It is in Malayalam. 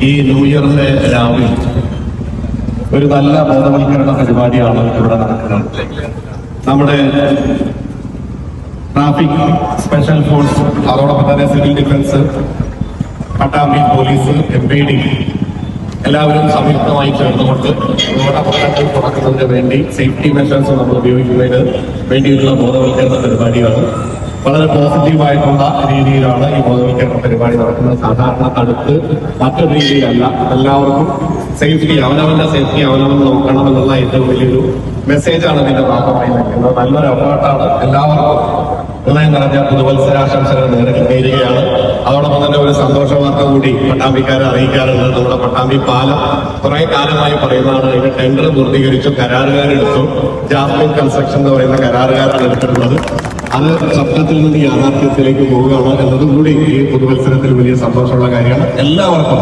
ഈ ന്യൂ ഇയറിന്റെ രാവിലെ ഒരു നല്ല ബോധവൽക്കരണ പരിപാടിയാണ് ഇവിടെ നടക്കുന്നത്. നമ്മുടെ ട്രാഫിക് സ്പെഷ്യൽ ഫോഴ്സ്, അതോടൊപ്പം തന്നെ civil defence, Pattambi police, MPD എല്ലാവരും സംയുക്തമായി ചേർന്നുകൊണ്ട് റോഡ് അപകടങ്ങൾ കുറക്കുന്നതിന് വേണ്ടി സേഫ്റ്റി മെഷേഴ്സ് നമ്മൾ ഉപയോഗിക്കുന്നതിന് വേണ്ടിയിട്ടുള്ള ബോധവൽക്കരണ പരിപാടിയാണ്. വളരെ പോസിറ്റീവായിട്ടുള്ള രീതിയിലാണ് ഈ ബോധവൽക്കരണ പരിപാടി നടക്കുന്നത്. സാധാരണ തടുത്ത് മറ്റൊരു രീതിയിലല്ല, എല്ലാവർക്കും സേഫ്റ്റി, അവനവന്റെ സേഫ്റ്റി അവനവൻ നോക്കണം എന്നുള്ള ഏറ്റവും വലിയൊരു മെസ്സേജാണ് ഇതിന്റെ ഭാഗമായി നിൽക്കുന്നത്. നല്ലൊരു എഫേർട്ടാണ്. എല്ലാവർക്കും ഹൃദയം നിറഞ്ഞ പുതുവത്സരാശംസകൾ നേരുകയാണ്. അതോടൊപ്പം തന്നെ ഒരു സന്തോഷ വാർത്ത കൂടി പട്ടാമ്പിക്കാരെ അറിയിക്കാറുണ്ട്. നമ്മുടെ പട്ടാമ്പി പാലം കുറെ കാലമായി പറയുന്നതാണ്. അതിന്റെ ടെൻഡർ പൂർത്തീകരിച്ചു, കരാറുകാരെടുത്തു. ജാസ്മിൻ കൺസ്ട്രക്ഷൻ എന്ന് പറയുന്ന കരാറുകാരാണ് എടുത്തിട്ടുള്ളത്. അത് സ്വപ്നത്തിൽ നിന്ന് യാഥാർത്ഥ്യത്തിലേക്ക് പോവുകയാണ് എന്നതും കൂടി ഈ പുതുവത്സരത്തിൽ വലിയ സന്തോഷമുള്ള കാര്യമാണ്. എല്ലാവർക്കും